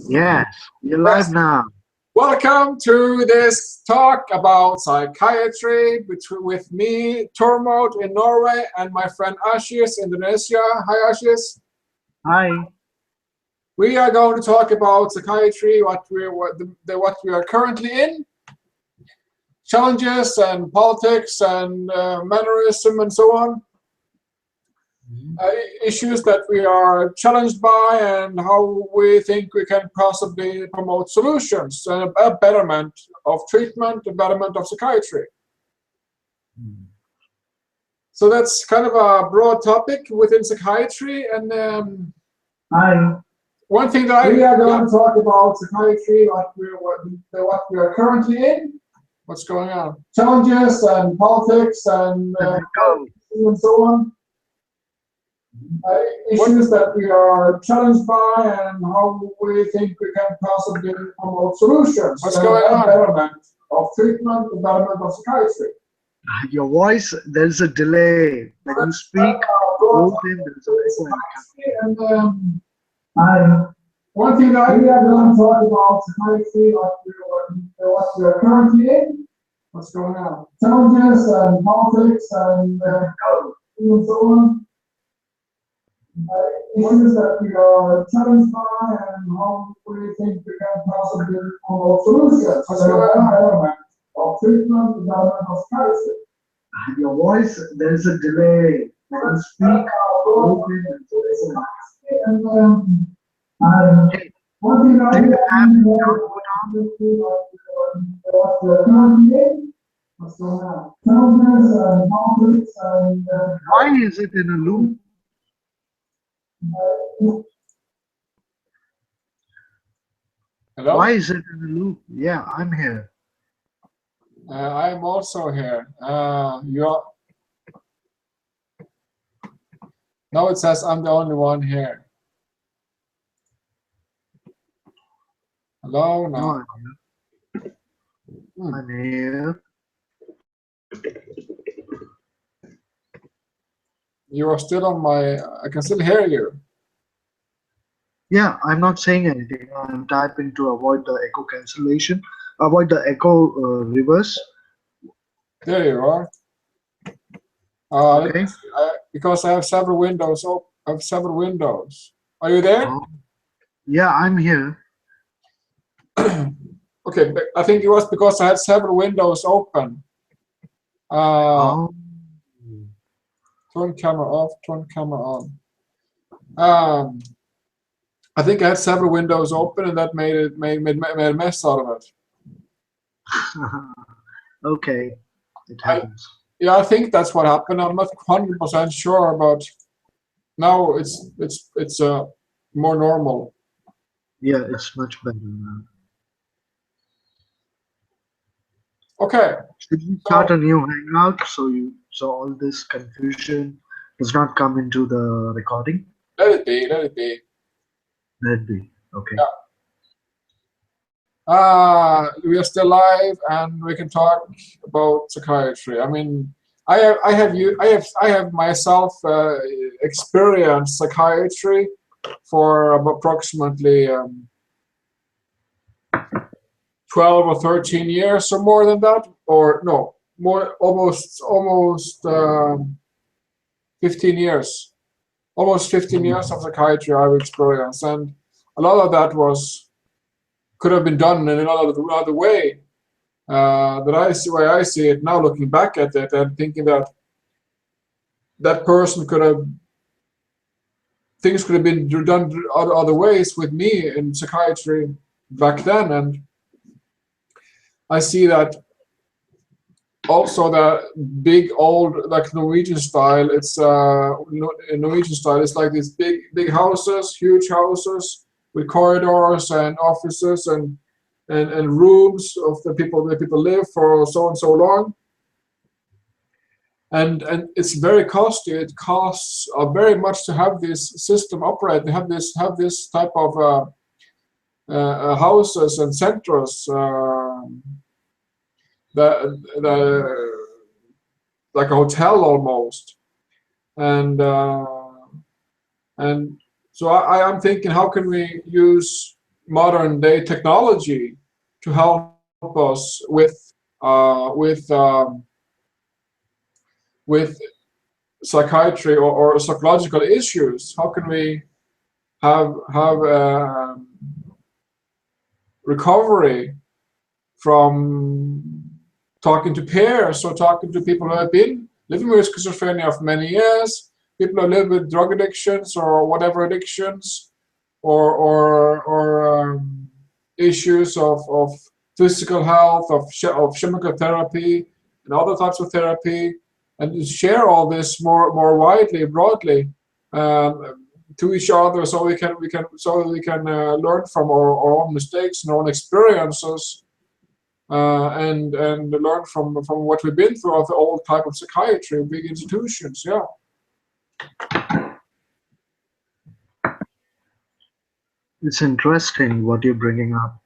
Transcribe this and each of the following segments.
Yes, you're live now. Welcome to this talk about psychiatry with me, Tormod in Norway, and my friend Ashish in Indonesia. Hi, Ashish. Hi. We are going to talk about psychiatry, what we are currently in, challenges and politics and mannerism and so on. Issues that we are challenged by and how we think we can possibly promote solutions and a betterment of treatment, a betterment of psychiatry. So that's kind of a broad topic within psychiatry. And one thing that we are going to talk about psychiatry, what we are currently in, what's going on, challenges and politics and so on. Issues that we are challenged by and how we think we can possibly promote solutions. What's going on? Betterment of treatment, the betterment of psychiatry. Your voice, there's a delay. When you speak, both in there's a echo. And one thing that we are going to talk about psychiatry, what we are currently in, what's going on, challenges and politics and so on. Issues that we are challenged by and how we think we can possibly promote solutions. So betterment of treatment, the betterment of psychiatry. Your voice, there's a delay. When you speak, both in there's a echo. One thing that we what's going on? Challenges and politics and why is it in a loop? Hello? Why is it in a loop? Yeah, I'm here. I'm also here. No, it says I'm the only one here. Hello? No. I'm here. You are still on my... I can still hear you. Yeah, I'm not saying anything. I'm typing to avoid the echo cancellation, avoid the echo reverse. There you are. Okay. Because I have several windows. I have several windows. Are you there? Yeah, I'm here. Okay, but I think it was because I had several windows open. Turn camera off, turn camera on. I think I had several windows open, and that made a mess out of it. Okay, it happens. Yeah, I think that's what happened. I'm not 100% sure, but now it's more normal. Yeah, it's much better now. Okay. Should we start a new hangout so all this confusion does not come into the recording? Let it be. Let it be. Let it be. Okay. Yeah. We are still live, and we can talk about psychiatry. I mean, I have myself experienced psychiatry for approximately 12 or 13 years, or more than that, or no, more, almost 15 years. Almost 15 years of psychiatry I've experienced, and a lot of that could have been done in another way. Way I see it now, looking back at it and thinking that that person things could have been done other ways with me in psychiatry back then, and I see that also the big old, like Norwegian style. It's in Norwegian style. It's like these big houses, huge houses with corridors and offices and rooms of the people live for so and so long. And it's very costly. It costs very much to have this system operate. They have this type of houses and centers. Like a hotel almost, and So I'm thinking, how can we use modern day technology to help us with psychiatry or psychological issues? How can we have recovery from talking to peers or talking to people who have been living with schizophrenia for many years, people who live with drug addictions or whatever addictions, or issues of physical health, of chemical therapy and other types of therapy, and share all this more widely, broadly, to each other, so we can learn from our own mistakes and our own experiences, and learn from what we've been through of the old type of psychiatry, big institutions. Yeah. It's interesting what you're bringing up.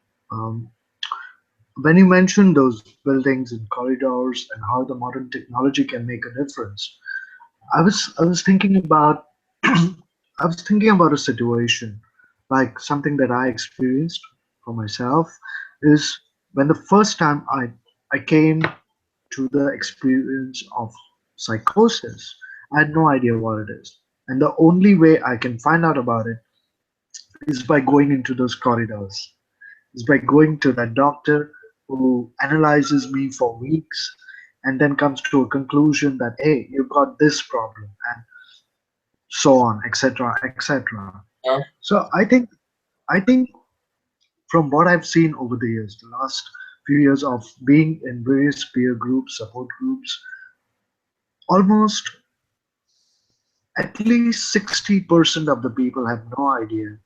When you mentioned those buildings and corridors and how the modern technology can make a difference, I was thinking about I was thinking about a situation, like something that I experienced for myself, is when the first time I came to the experience of psychosis. I had no idea what it is. And the only way I can find out about it is by going into those corridors, is by going to that doctor who analyzes me for weeks and then comes to a conclusion that, hey, you've got this problem, and so on, etc., etc. Yeah. So I think from what I've seen over the years, the last few years of being in various peer groups, support groups, almost at least 60% of the people have no idea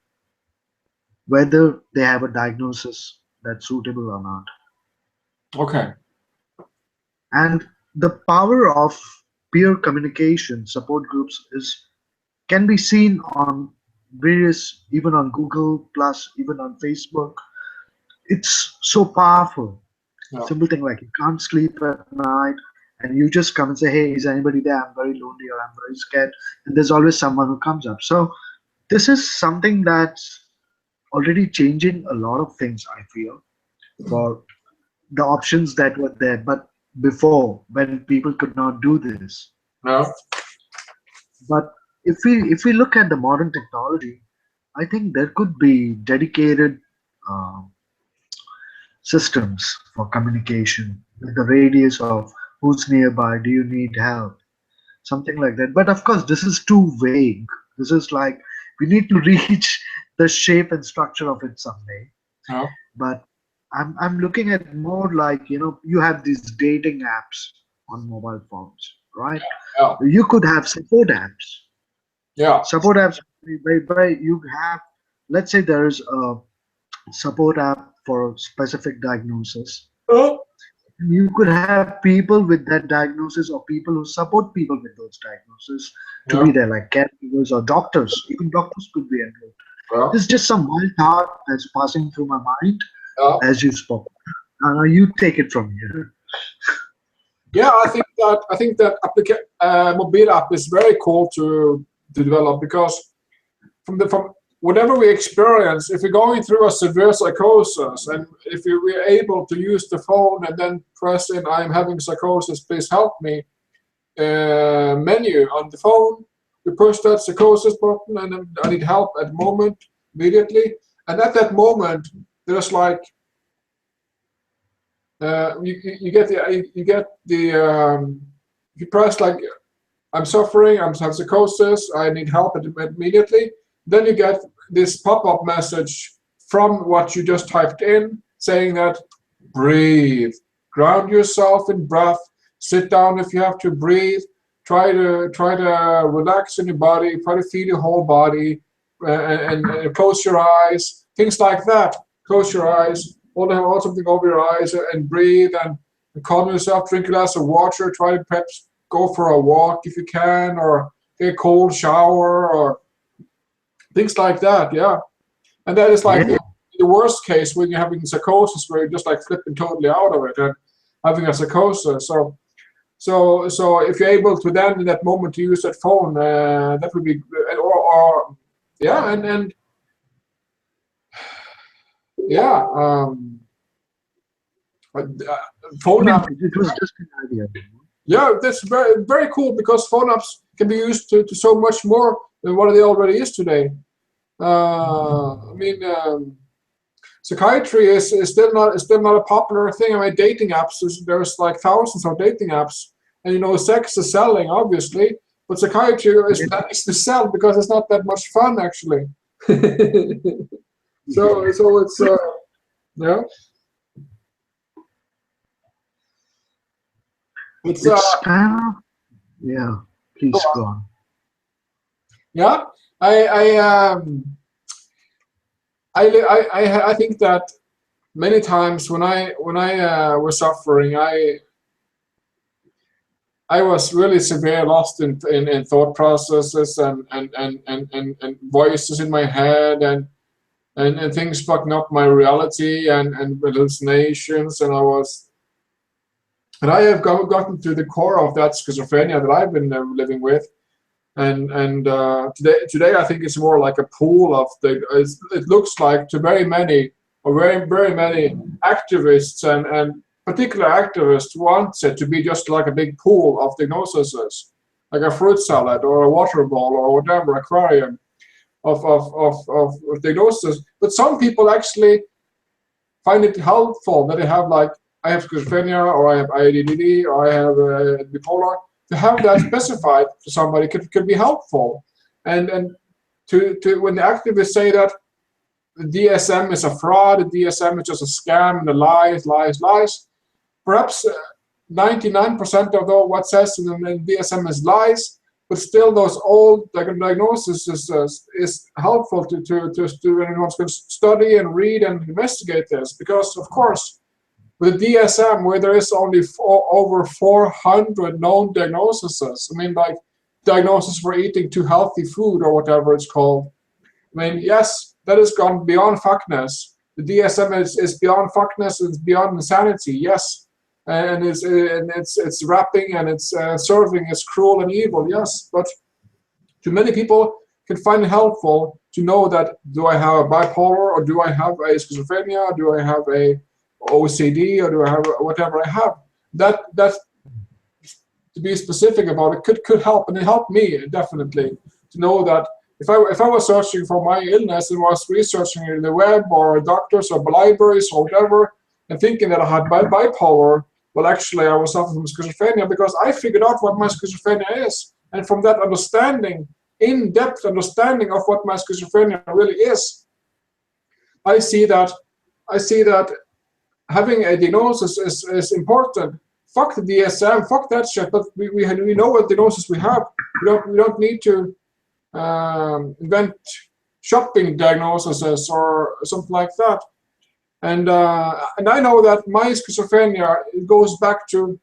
whether they have a diagnosis that's suitable or not. Okay. And the power of peer communication support groups is can be seen on various, even on Google Plus, even on Facebook. It's so powerful. Yeah. Simple thing like you can't sleep at night and you just come and say, hey, is anybody there? I'm very lonely or I'm very scared. And there's always someone who comes up. So this is something that's already changing a lot of things, I feel, for the options that were there. But before, when people could not do this. Yeah. But if we look at the modern technology, I think there could be dedicated uh, systems for communication with the radius of who's nearby, do you need help, something like that. But of course, this is too vague. This is like we need to reach the shape and structure of it someday. Yeah. But I'm looking at more like, you have these dating apps on mobile phones, right? Yeah. You could have support apps. Yeah. Support apps, by you have, let's say there is a support app for a specific diagnosis. Oh. You could have people with that diagnosis or people who support people with those diagnoses to Yeah. be there, like caregivers or doctors. Even doctors could be involved. Yeah. This is just some wild thought that's passing through my mind Yeah. as you spoke. Now you take it from here. Yeah, I think that mobile app is very cool to develop, because from whatever we experience, if we're going through a severe psychosis, and if we're able to use the phone and then press in "I'm having psychosis, please help me" menu on the phone, you push that psychosis button, and then I need help at the moment, immediately, and at that moment there's like you get the you press like I'm suffering, I'm have psychosis, I need help immediately. Then you get this pop-up message from what you just typed in, saying that breathe, ground yourself in breath, sit down if you have to breathe, try to relax in your body, try to feel your whole body, and close your eyes, things like that. Close your eyes, hold something over your eyes and breathe, and calm yourself, drink a glass of water, try to perhaps go for a walk if you can, or take a cold shower, or things like that. Yeah. And that is like Yeah. the worst case when you're having psychosis, where you're just like flipping totally out of it and having a psychosis. So if you're able to then in that moment to use that phone, that would be, or yeah, and yeah, uh, I phone mean, app. it was just an idea. Yeah, that's very cool because phone apps can be used to so much more than what they already is today. I mean, psychiatry is still not a popular thing. I mean, dating apps. There's like thousands of dating apps, and you know, sex is selling obviously, but psychiatry is Yeah. nice to sell because it's not that much fun actually. So it's yeah, it's It's kind of, yeah, please go on. yeah. I I um I think that many times when I was suffering, I was really severe lost in thought processes and voices in my head and things fucking up my reality and hallucinations and I have gotten to the core of that schizophrenia that I've been living with and today I think it's more like a pool of it looks like to very many or very many activists and particular activists wants it to be just like a big pool of diagnoses, like a fruit salad or a water bowl or whatever aquarium of diagnoses. But some people actually find it helpful that they have like I have schizophrenia or I have IDD or I have bipolar. To have that specified for somebody could be helpful, and to when the activists say that the DSM is a fraud, the DSM is just a scam, and the lies. Perhaps 99% of what says in the DSM is lies, but still those old diagnoses is helpful to anyone's going to study and read and investigate this because of course with DSM where there is only over 400 known diagnoses, I mean like diagnosis for eating too healthy food or whatever it's called. I mean, yes, that has gone beyond fuckness. The DSM is beyond fuckness. It's beyond insanity. Yes, and it's rapping and it's serving as cruel and evil. Yes, but to many people can find it helpful to know that do I have a bipolar or do I have a schizophrenia? Do I have a OCD or do I have whatever I have? That to be specific about it could help, and it helped me definitely to know that if I was searching for my illness and was researching in the web or doctors or libraries or whatever, and thinking that I had bipolar, well, actually I was suffering from schizophrenia because I figured out what my schizophrenia is, and from that understanding, in-depth understanding of what my schizophrenia really is, I see that having a diagnosis is important. Fuck the DSM, fuck that shit. But we know what diagnosis we have. We don't need to invent shopping diagnoses or something like that. And I know that my schizophrenia it goes back to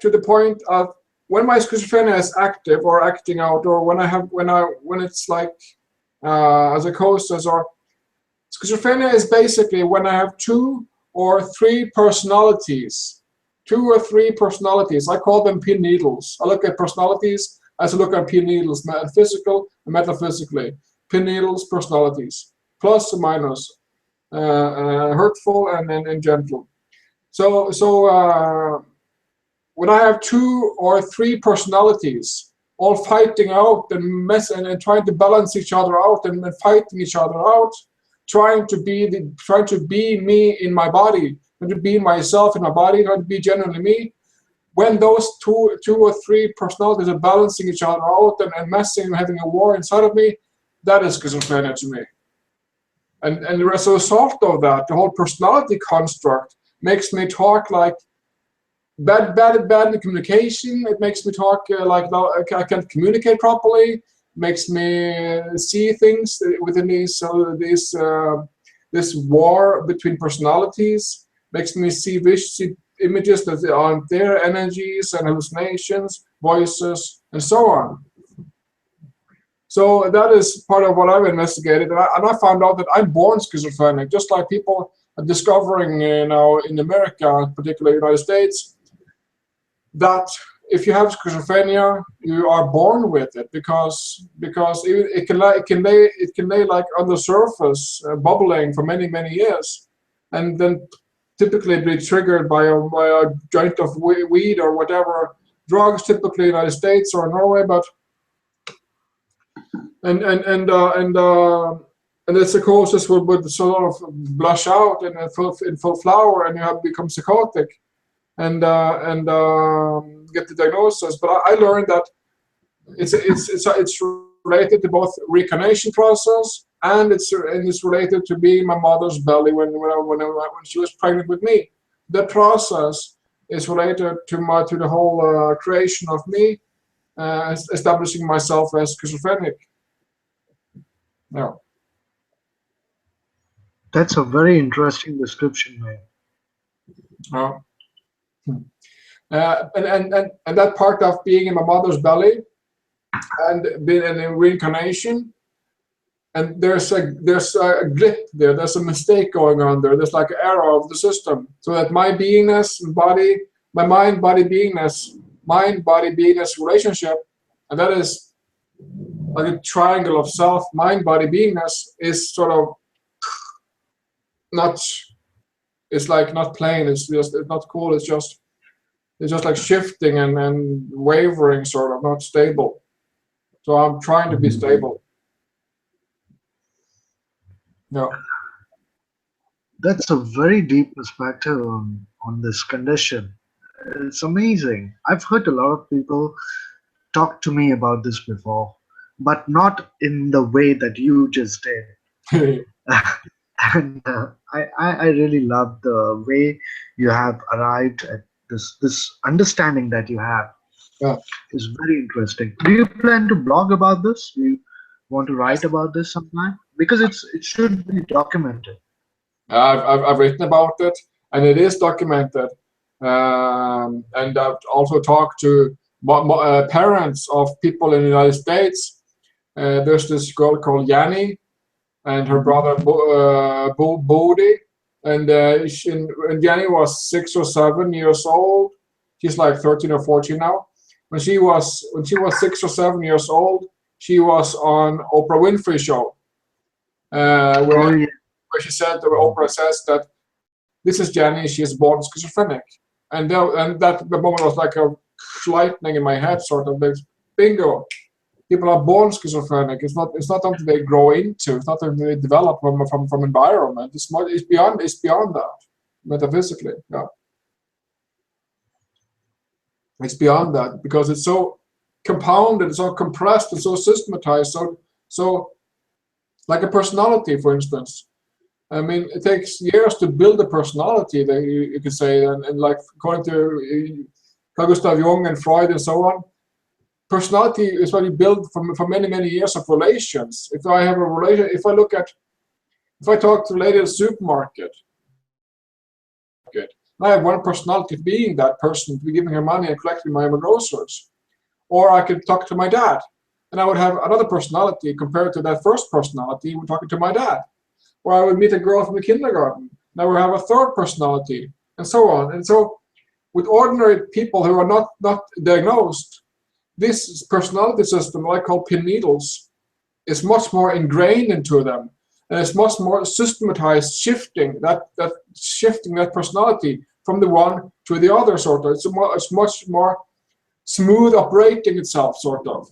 the point of when my schizophrenia is active or acting out, or when it's like psychosis or schizophrenia is basically when I have two or three personalities. I call them pin needles. I look at personalities as I look at pin needles, physical and metaphysically. Pin needles, personalities, plus or minus, hurtful and gentle. So when I have two or three personalities all fighting out and trying to balance each other out and fighting each other out, trying to be me in my body, trying to be myself in my body, trying to be genuinely me. When those two or three personalities are balancing each other out and messing and having a war inside of me, that is schizophrenia to me. And as a result of that, the whole personality construct makes me talk like bad communication. It makes me talk like I can't communicate properly. Makes me see things within this war between personalities. Makes me see images that aren't there, energies and hallucinations, voices, and so on. So that is part of what I've investigated, and I found out that I'm born schizophrenic, just like people are discovering now in America, particularly United States, that if you have schizophrenia, you are born with it because it can lay like on the surface, bubbling for many years, and then typically be triggered by a joint of weed or whatever drugs, typically United States or Norway, but and the psychosis would sort of blush out in full flower, and you have become psychotic, and get the diagnosis. But I learned that it's related to both reincarnation process, and it's related to being in my mother's belly when she was pregnant with me. That process is related to the whole creation of me, establishing myself as schizophrenic. Yeah. That's a very interesting description, man. Uh, and that part of being in my mother's belly and being in reincarnation, and there's a glitch there. There's a mistake going on there. There's like an error of the system. So that my beingness and body, my mind-body beingness relationship, and that is like a triangle of self, mind-body beingness, is sort of not. It's like not plain. It's not cool. It's just like shifting and wavering, sort of, not stable. So I'm trying to be stable. Yeah. That's a very deep perspective on this condition. It's amazing. I've heard a lot of people talk to me about this before, but not in the way that you just did. And I really love the way you have arrived at this understanding that you have. Yeah. It's very interesting. Do you plan to blog about this? Do you want to write about this sometime? Because it should be documented. I've written about it, and it is documented. And I've also talked to parents of people in the United States. There's this girl called Yanni, and her brother Bodhi, and Yanni was 6 or 7 years old. She's like 13 or 14 now. When she was 6 or 7 years old, she was on Oprah Winfrey show, where she said, Oprah says that this is Jenny, she is born schizophrenic, and that the moment was like a lightning in my head, sort of. Bingo, people are born schizophrenic. It's not something they grow into. It's not something they develop from environment. It's beyond that, metaphysically. Yeah, it's beyond that because it's so compounded, so compressed, and so systematized. So like a personality, for instance. I mean, it takes years to build a personality, that you could say, and like according to Carl Gustav Jung and Freud and so on, personality is what you build from many years of relations. If I have a relation, if I talk to a lady at a supermarket, I have one personality of being that person, to be giving her money and collecting my groceries. Or I could talk to my dad, and I would have another personality compared to that first personality when talking to my dad. Or I would meet a girl from the kindergarten, and I would have a third personality, and so on. And so with ordinary people who are not diagnosed, this personality system, what I call pin needles, is much more ingrained into them, and it's much more systematized, shifting that personality from the one to the other, sort of. It's much more smooth operating itself, sort of,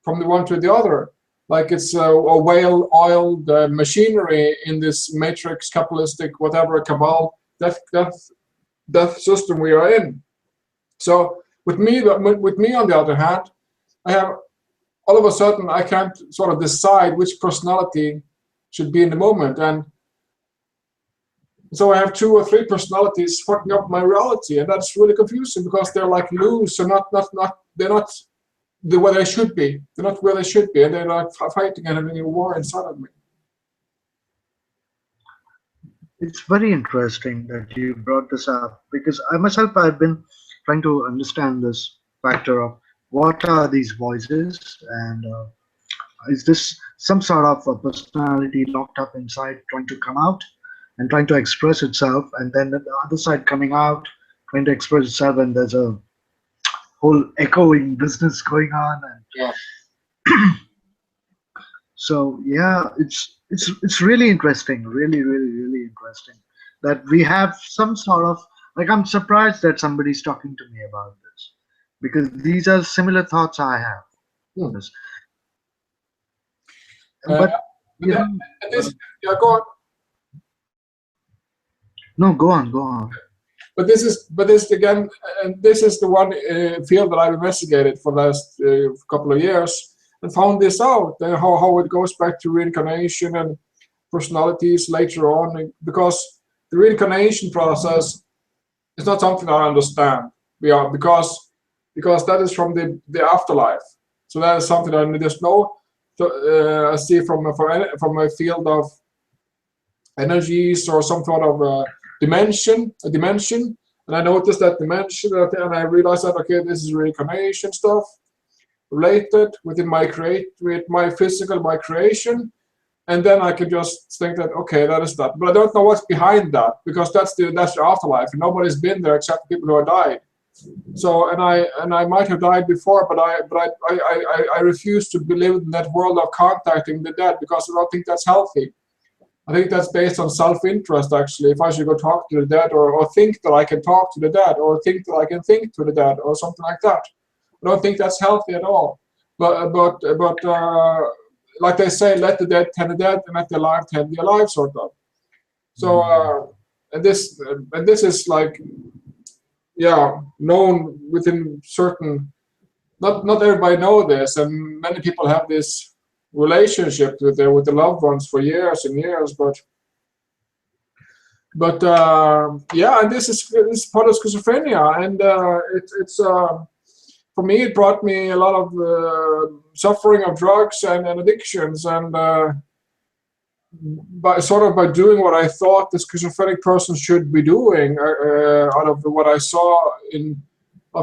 from the one to the other. Like it's a well-oiled machinery in this matrix, Kabbalistic, whatever, Kabbalah, that system we are in. So with me, on the other hand, I have all of a sudden I can't sort of decide which personality should be in the moment, and so I have 2 or 3 personalities fucking up my reality, and that's really confusing because they're like loose and they're not the way they should be. They're not where they should be, and they're like fighting and having a war inside of me. It's very interesting that you brought this up because I myself I've been trying to understand this factor of what are these voices, and is this some sort of a personality locked up inside trying to come out and trying to express itself, and then the other side coming out trying to express itself, and there's a whole echoing business going on, and Yeah. so yeah, it's really interesting, really interesting that we have some sort of, like, I'm surprised that somebody's talking to me about this, because these are similar thoughts I have on Hmm. this. Uh, But but you that, know, and this, yeah, go on. no, go on, go on. But this again, and this is the one field that I've investigated for the last couple of years and found this out, how it goes back to reincarnation and personalities later on, because the reincarnation process is not something I understand. Because that is from the afterlife. So that is something that there's no. So, I see from a field of energies or some sort of a dimension. And I noticed that dimension, and I realized that okay, this is reincarnation stuff related with my physical, my creation, and then I can just think that okay, that is that. But I don't know what's behind that because that's the afterlife, and nobody's been there except people who have died. So and I might have died before, but I refuse to believe in that world of contacting the dead because I don't think that's healthy. I think that's based on self-interest, actually. If I should go talk to the dead, or think that I can talk to the dead, or think that I can think to the dead, or something like that. I don't think that's healthy at all. But like they say, let the dead tend the dead, and let the alive tend the alive, sort of. So and this is like, yeah, known within certain. Not everybody know this, and many people have this relationship with the loved ones for years and years, but yeah, and this is part of schizophrenia, and it's for me it brought me a lot of suffering of drugs and addictions, and by doing what I thought the schizophrenic person should be doing, out of what I saw in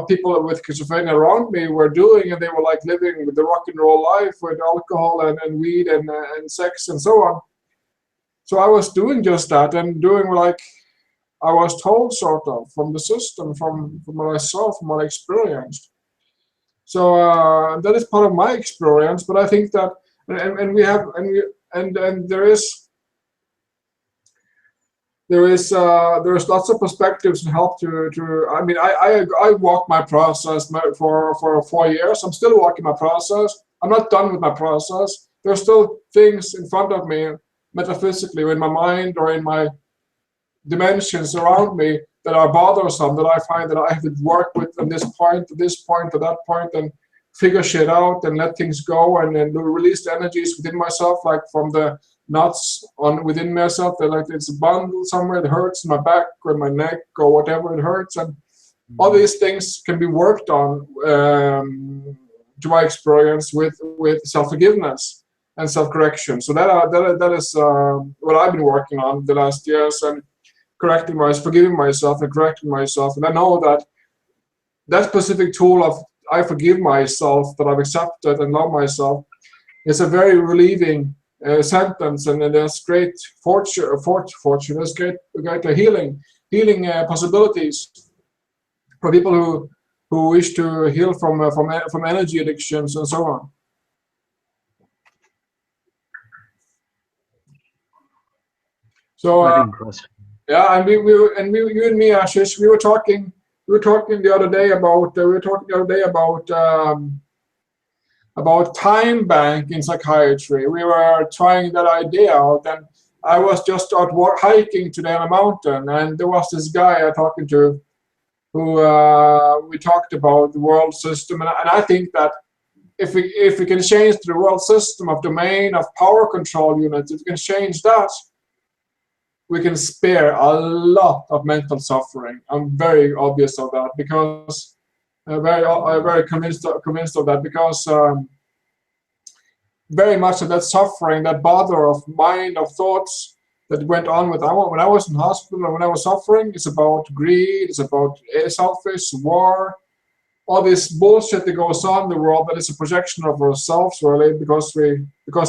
people with schizophrenia around me were doing, and they were like living with the rock and roll life with alcohol and weed and sex and so on. So I was doing just that and doing like I was told, sort of, from the system, from what I saw, from what I experienced. So that is part of my experience. But I think that, and we have, and there is lots of perspectives and help to. I mean, I walked my process for 4 years. I'm still walking my process. I'm not done with my process. There's still things in front of me, metaphysically, in my mind or in my dimensions around me that are bothersome, that I find that I have to work with from this point to this point to that point, and figure shit out and let things go, and then release the energies within myself, like from the knots on within myself, that like it's a bundle somewhere that hurts in my back or my neck or whatever it hurts, and all these things can be worked on, to my experience, with self-forgiveness and self-correction. So that is what I've been working on the last years, and forgiving myself and correcting myself. And I know that that specific tool of I forgive myself, that I've accepted and love myself, is a very relieving sentence, and there's great fortune, there's great healing possibilities for people who wish to heal from energy addictions and so on. So Very interesting. yeah, and you and me, Ashish, we were talking the other day about Timebank in psychiatry. We were trying that idea out, and I was just out hiking today on a mountain, and there was this guy I talking to who we talked about the world system, and I think that if we can change the world system of domain of power control units, if we can change that, we can spare a lot of mental suffering. I'm very obvious of that, because very convinced of that, because very much of that suffering, that bother of mind, of thoughts that went on when I was in hospital and when I was suffering, it's about greed, it's about selfish war, all this bullshit that goes on in the world, that is a projection of ourselves, really, because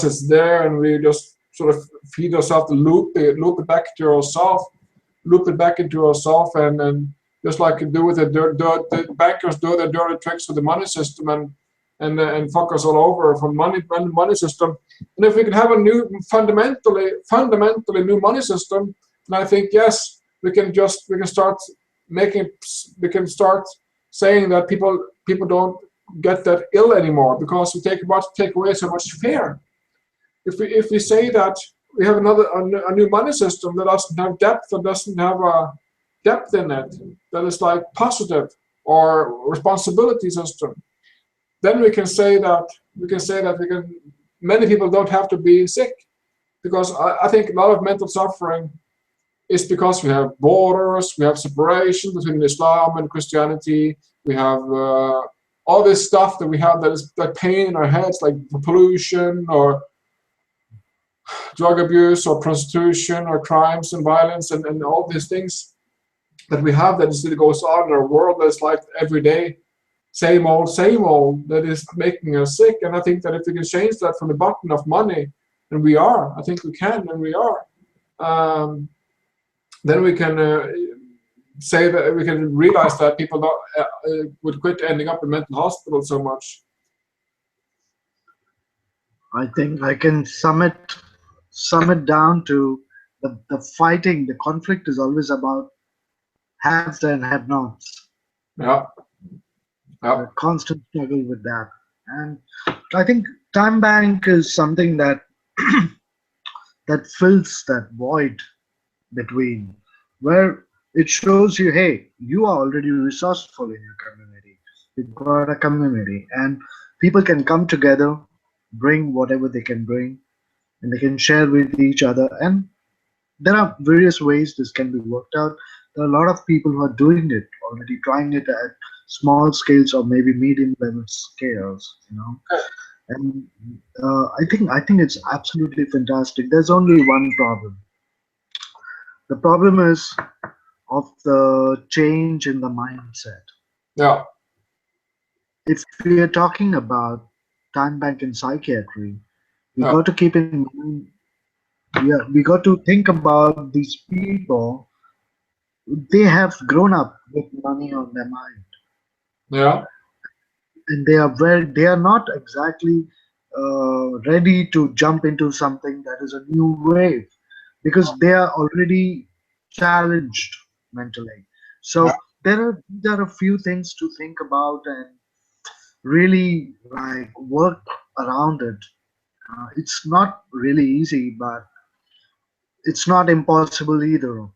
it's there, and we just sort of feed ourselves to loop it back to ourselves, loop it back into ourselves, and just like do with the bankers do their dirty tricks with the money system and fuck us all over from money system. And if we can have a new fundamentally new money system, and I think yes, we can start saying that people don't get that ill anymore because we take away so much fear. If we say that we have a new money system that doesn't have depth, that doesn't have a depth in it, that is like positive or responsibility system, then we can say that many people don't have to be sick, because I think a lot of mental suffering is because we have borders, we have separation between Islam and Christianity, we have all this stuff that we have that is like pain in our heads, like pollution or drug abuse or prostitution or crimes and violence and all these things that we have that still goes on in our world that's like every day, same old, that is making us sick. And I think that if we can change that from the button of money, and we are, I think we can, and we are, then we can say that we can realize that people would quit ending up in mental hospital so much. I think I can sum it down to the fighting, the conflict is always about haves and have-nots. Yeah. A constant struggle with that. And I think Timebank is something that that fills that void between, where it shows you, hey, you are already resourceful in your community. You've got a community, and people can come together, bring whatever they can bring, and they can share with each other. And there are various ways this can be worked out. There are a lot of people who are doing it already, trying it at small scales or maybe medium level scales, And I think it's absolutely fantastic. There's only one problem. The problem is of the change in the mindset. Yeah. If we are talking about time bank in psychiatry, we Yeah. got to keep in mind, we got to think about these people. They have grown up with money on their mind, Yeah. and they are not exactly ready to jump into something that is a new wave, because they are already challenged mentally. Yeah. So there are a few things to think about and really like work around it. It's not really easy, but it's not impossible either.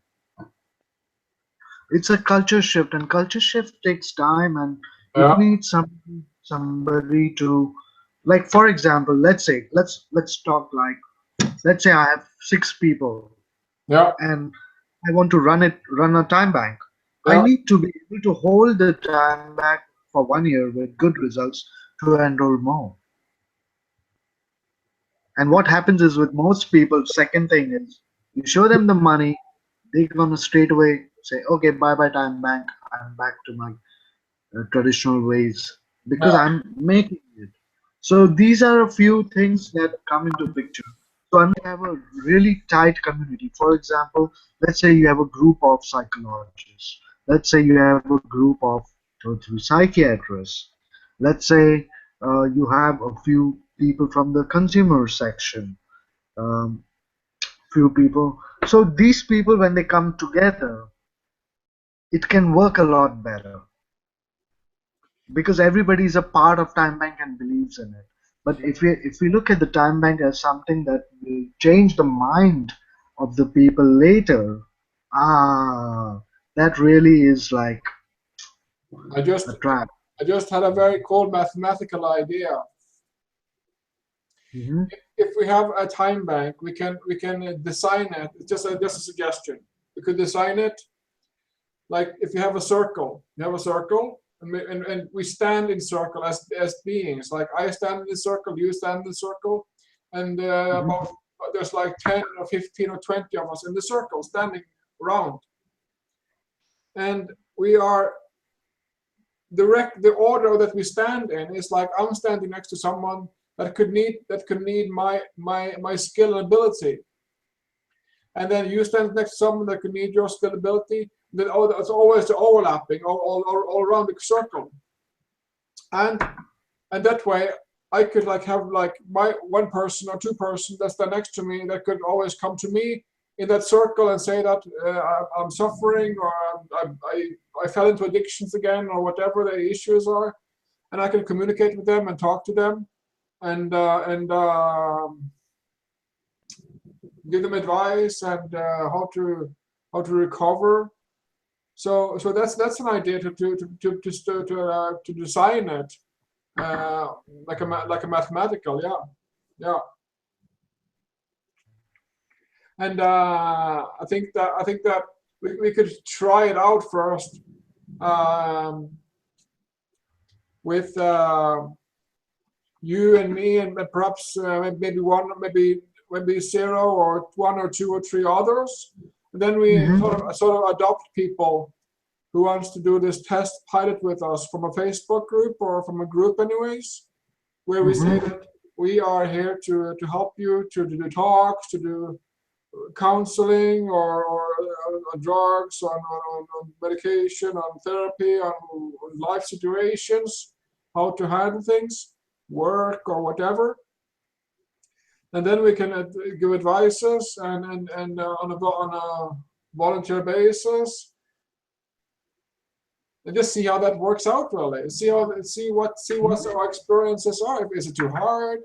It's a culture shift, and culture shift takes time, and it Yeah. needs somebody to, like, for example, let's talk like, let's say I have 6 people Yeah. and I want to run a time bank. I Yeah. need to be able to hold the time bank for 1 year with good results to enroll more. And what happens is with most people, second thing is you show them the money, they're gonna straight away say, okay, bye bye time bank, I'm back to my traditional ways because Yeah. I'm making it. So these are a few things that come into picture. So unless you have a really tight community, for example, let's say you have a group of psychologists, let's say you have a group of 2 or 3 psychiatrists, let's say you have a few people from the consumer section, um, few people. So these people, when they come together, it can work a lot better because everybody is a part of time bank and believes in it. But if we look at the time bank as something that will change the mind of the people later, that really is like I just a trap. had a very cool mathematical idea. Hmm. If we have a time bank, we can design it. It's just a suggestion. We could design it like if you have a circle, and we stand in circle as beings. Like I stand in the circle, you stand in the circle, and Hmm. about there's like 10 or 15 or 20 of us in the circle standing around, and we are the order that we stand in is like I'm standing next to someone that could need my skill and ability, and then you stand next to someone that could need your skill and ability, It's always the overlapping all around the circle, and that way I could like have like my one person or two person that's there next to me that could always come to me in that circle and say that I'm suffering, or I fell into addictions again, or whatever the issues are, and I can communicate with them and talk to them, and give them advice and how to recover. So that's an idea to design it like a mathematical, yeah. And I think that we could try it out first with you and me, and perhaps maybe zero or one or two or three others. And then we sort of adopt people who wants to do this test pilot with us from a Facebook group or from a group anyways, where we say that we are here to help you to do talks, to do counseling or drugs, on medication, on therapy, on life situations, how to handle things, work or whatever. And then we can give advices and on a volunteer basis, and just see how that works out really. See what our experiences are. Is it too hard?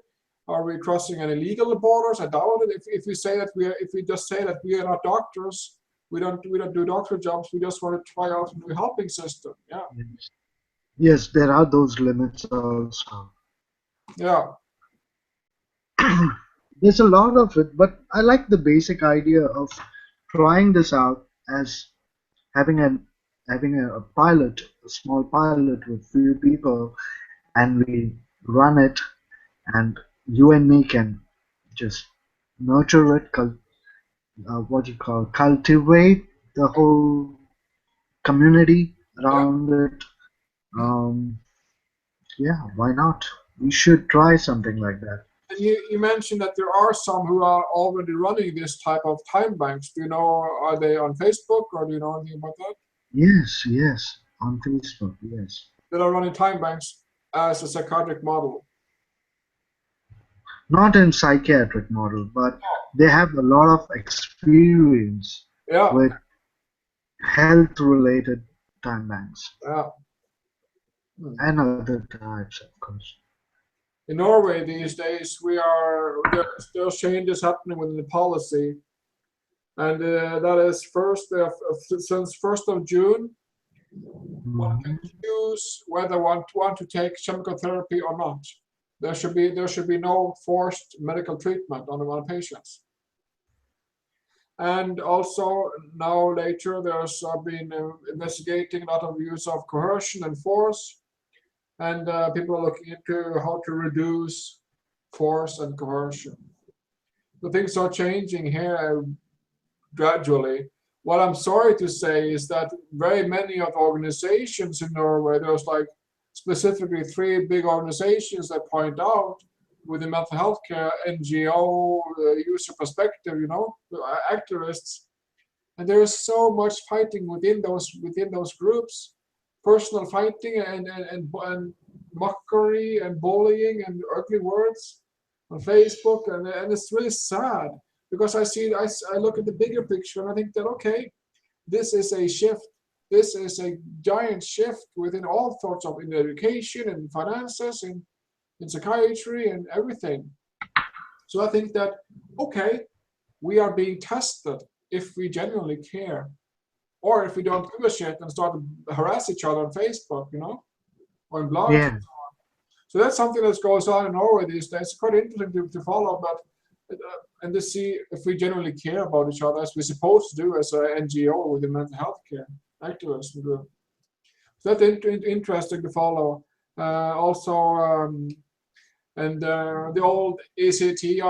Are we crossing any legal borders? I doubt it. If we say that if we just say that we are not doctors, we don't do doctor jobs. We just want to try out a new helping system. Yeah. Yes, there are those limits also. Yeah. There's a lot of it, but I like the basic idea of trying this out as having a pilot, a small pilot with few people, and we run it, and you and me can just nurture it, what you call cultivate the whole community Yeah. around it. Um, yeah, why not? We should try something like that. And you mentioned that there are some who are already running this type of time banks. Do you know, are they on Facebook, or do you know anything about that? Yes, on Facebook, yes. That are running time banks as a psychiatric model. Not in psychiatric model, but they have a lot of experience Yeah. with health-related time banks Yeah. and other types, of course. In Norway these days, there's changes happening within the policy, and that is since 1st of June, one can Mhm. choose whether one want to take chemical therapy or not. There should be no forced medical treatment on patients. And also now later, there's been investigating a lot of use of coercion and force, and people are looking into how to reduce force and coercion. So things are changing here gradually. What I'm sorry to say is that very many of the organizations in Norway, there's like specifically three big organizations that point out with the mental health care, NGO, user perspective, activists, and there is so much fighting within those groups, personal fighting and mockery and bullying and ugly words on Facebook, and it's really sad because I look at the bigger picture and I think that okay, this is a shift. This is a giant shift within all sorts of in education and finances and in psychiatry and everything. So I think that okay, we are being tested if we genuinely care, or if we don't give a shit and start to harass each other on Facebook, or in blogs. Yeah, So that's something that goes on in Norway these days. It's quite interesting to follow, but and to see if we genuinely care about each other as we're supposed to do as an NGO with the mental health care activism group. So that's interesting to follow. Also, and the old ECT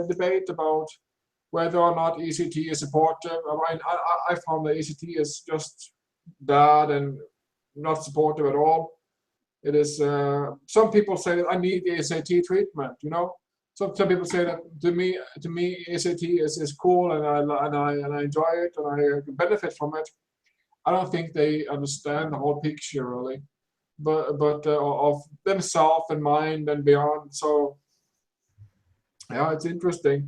debate about whether or not ECT is supportive. I mean, I found that ECT is just bad and not supportive at all. It is. Some people say that I need the ECT treatment. some people say that to me ACT is cool, and I enjoy it, and I benefit from it. I don't think they understand the whole picture really, but of themselves and mind and beyond. So yeah, it's interesting.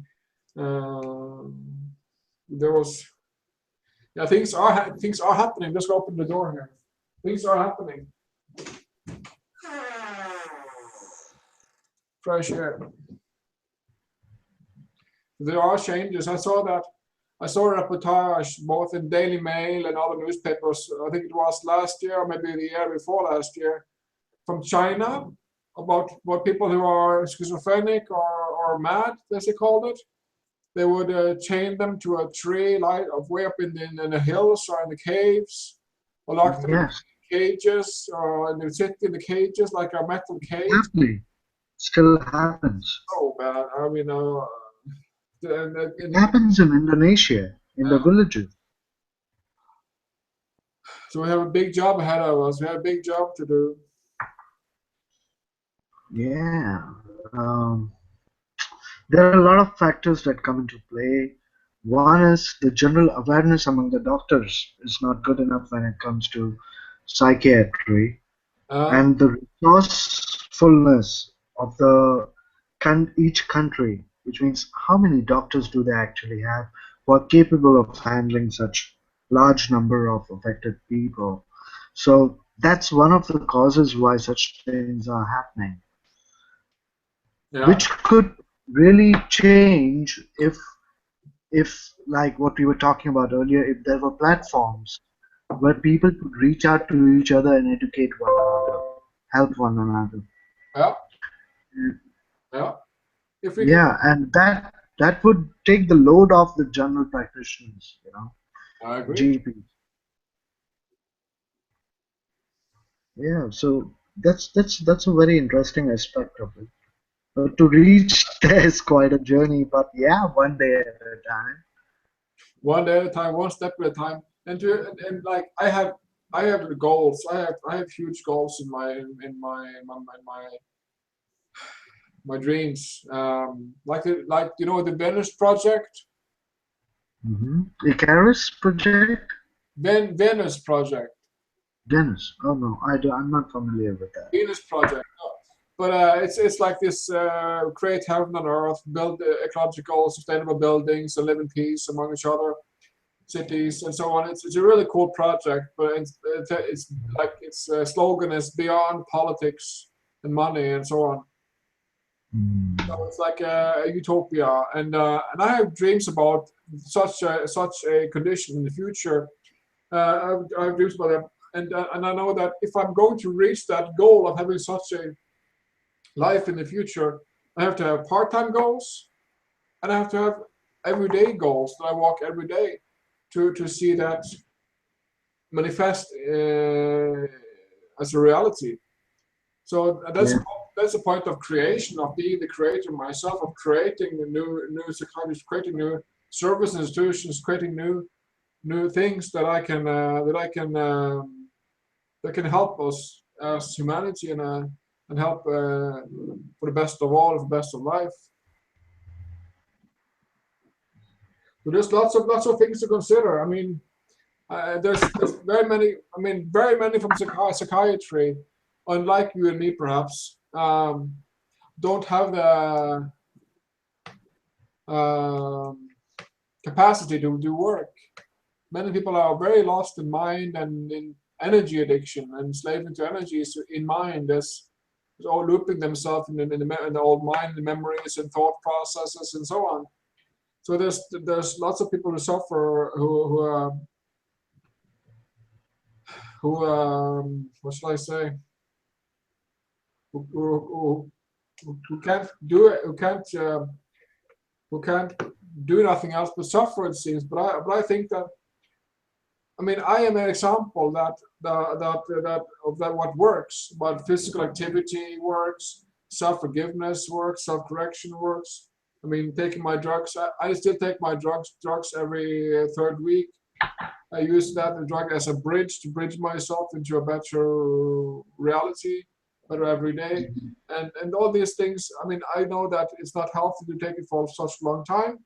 There was, yeah, things are happening. Just open the door here. Things are happening. Fresh air. There are changes. I saw a reportage both in Daily Mail and other newspapers. I think it was last year, or maybe the year before last year, from China, about what people who are schizophrenic or mad, as they called it. They would chain them to a tree, like way up in the hills or in the caves, or lock them in Yes, cages, and they sit in the cages like a metal cage. exactly. Still happens. So bad. I mean, It happens in Indonesia, in the villages. so we have a big job ahead of us. We have a big job to do. Yeah. There are a lot of factors that come into play. One is the general awareness among the doctors is not good enough when it comes to psychiatry, Uh, and the resourcefulness of each country, which means how many doctors do they actually have who are capable of handling such large number of affected people. So that's one of the causes why such things are happening, yeah, which could really change if like what we were talking about earlier, if there were platforms where people could reach out to each other and educate one another, help one another. yeah, yeah. If we can, Yeah, and that would take the load off the general practitioners, I agree. GPs. Yeah, so that's a very interesting aspect of it. But to reach there is quite a journey, but yeah, one day at a time. One day at a time, one step at a time. And like I have the goals. I have huge goals in my dreams. Like the Venus project, Icarus project? Venus project, Dennis. Oh no, I'm not familiar with that. Venus project. No. But it's like this: create heaven on earth, build ecological, sustainable buildings, and live in peace among each other, cities, and so on. It's a really cool project, but it's like its slogan is beyond politics and money and so on. So Hmm. it's like a utopia, and I have dreams about such a condition in the future. I have dreams about that, and I know that if I'm going to reach that goal of having such a life in the future, I have to have part-time goals, and I have to have everyday goals that I walk every day to see that manifest as a reality. So Yeah, that's a point of creation, of being the creator myself, of creating new psychologists, creating new service institutions, creating new things that can help us as humanity and help for the best of all, for the best of life. So there's lots of things to consider. I mean, there's very many. I mean, very many from psychiatry, unlike you and me, perhaps, don't have the um, capacity to do work. Many people are very lost in mind and in energy addiction and enslaved to energies in mind as all looping themselves in the old mind, the memories and thought processes and so on. So there's lots of people who suffer who what shall I say, who, who, who can't do it, who can't do nothing else but suffer, it seems. But I think that, I mean, I am an example that of that what works. But physical activity works, self-forgiveness works, self-correction works. I mean, taking my drugs, I still take my drugs every third week. I use that drug as a bridge to bridge myself into a better reality. better every day, and all these things. I mean, I know that it's not healthy to take it for such a long time,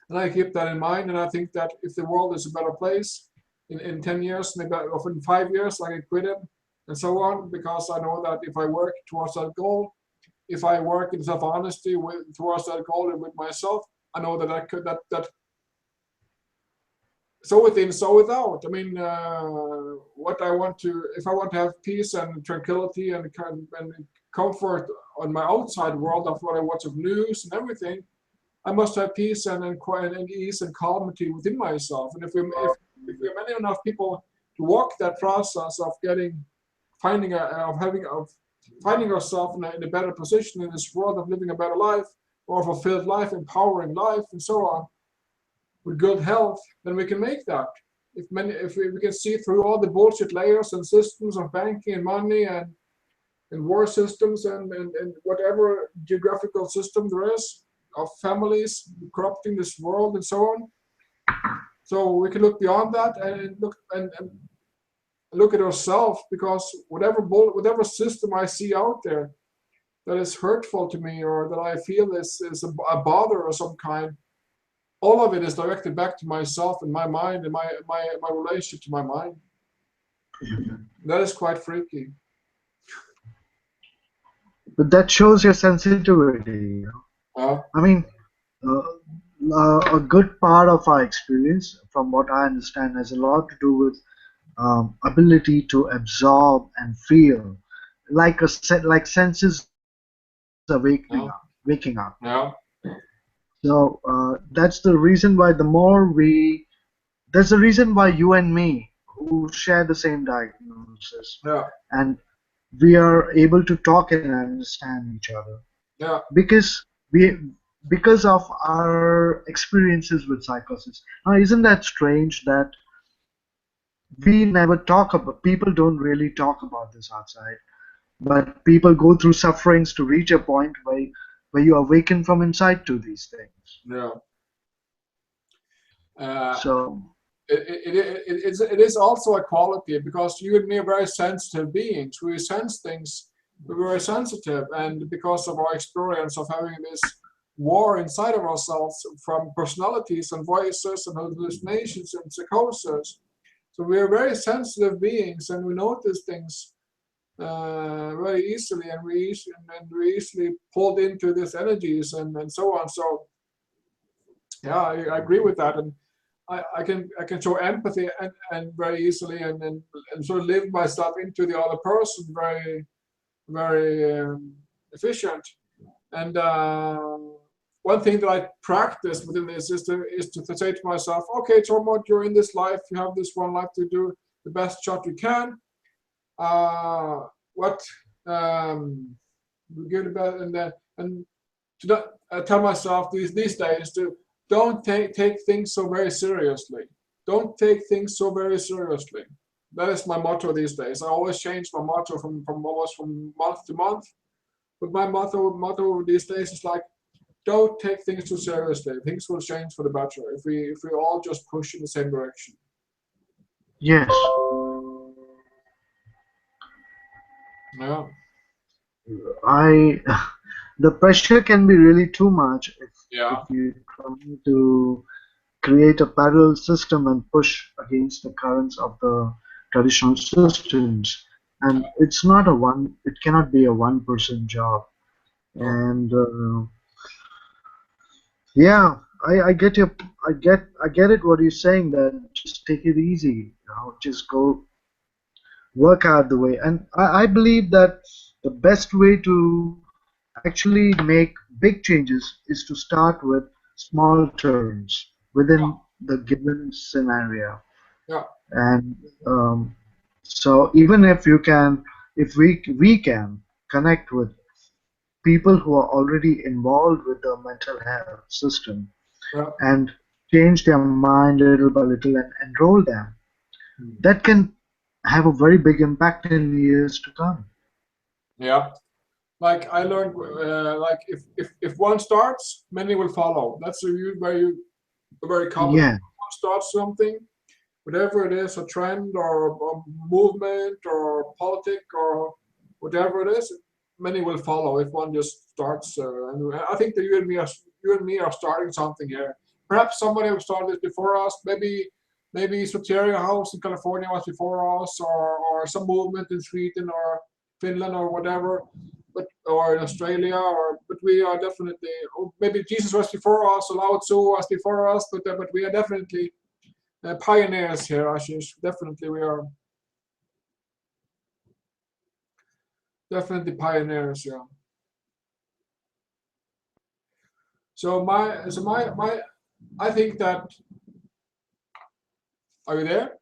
and I keep that in mind. And I think that if the world is a better place in 10 years, maybe or in 5 years, I can quit it and so on, because I know that if I work towards that goal, if I work in self-honesty towards that goal and with myself, I know that I could that so within, so without. I mean, what I want to, if I want to have peace and tranquility and comfort on my outside world of what I watch of news and everything, I must have peace and quiet and ease and calmity within myself. And if we're many enough people to walk that process of finding finding ourselves in a better position in this world, of living a better life, or fulfilled life, empowering life, and so on, with good health, then we can make that. If we can see through all the bullshit layers and systems of banking and money and war systems and whatever geographical system there is of families corrupting this world and so on. So we can look beyond that and look at ourselves, because whatever system I see out there that is hurtful to me, or that I feel is a bother of some kind, all of it is directed back to myself and my mind and my relationship to my mind. That is quite freaky. But that shows your sensitivity. I mean, uh, a good part of our experience, from what I understand, has a lot to do with ability to absorb and feel, like like senses Yeah. waking up. Yeah. So that's the reason why there's a reason why you and me, who share the same diagnosis, Yeah. and we are able to talk and understand each other, Yeah. because because of our experiences with psychosis. Now, isn't that strange that we never talk about, people don't really talk about this outside, but people go through sufferings to reach a point where you awaken from inside to these things. Yeah. Uh, So it is also a quality, because you and me are very sensitive beings. We sense things. We're very sensitive, and because of our experience of having this war inside of ourselves from personalities and voices and hallucinations and psychosis, so we are very sensitive beings, and we notice things very easily, and we easily pulled into these energies and so on. So yeah, I agree with that, and I can show empathy and very easily, and sort of live myself into the other person very efficient. And one thing that I practice within this is to say to myself, okay, Tormod, you're in this life, you have this one life to do the best shot you can. What we give the best, and to not, tell myself these days to don't take things so very seriously. Don't take things so very seriously. That is my motto these days. I always change my motto from almost from month to month. But my motto these days is like, don't take things too seriously. Things will change for the better if we all just push in the same direction. yes, Yeah. I the pressure can be really too much if Yeah. you try to create a parallel system and push against the currents of the traditional systems. And it cannot be a one-person job. No. And yeah, I get it what you're saying, that just take it easy, just go work out the way. And I believe that the best way to actually make big changes is to start with small turns within the given scenario. Yeah. And so even if you can, if we can connect with people who are already involved with the mental health system Yeah. and change their mind little by little and enroll them, that can have a very big impact in years to come. Yeah. Like I learned, like if one starts, many will follow. That's a very common. Yeah, One starts something, whatever it is, a trend or a movement or politic or whatever it is, many will follow if one just starts. And I think that you and me are starting something here. Perhaps somebody will start this before us. Maybe Soteria House in California was before us, or some movement in Sweden or Finland or whatever, or in Australia. But we are definitely. Or maybe Jesus was before us, or Lao Tzu was before us, but we are definitely pioneers here, Ashish. Definitely, we are definitely pioneers. Yeah. So my I think that, are you there?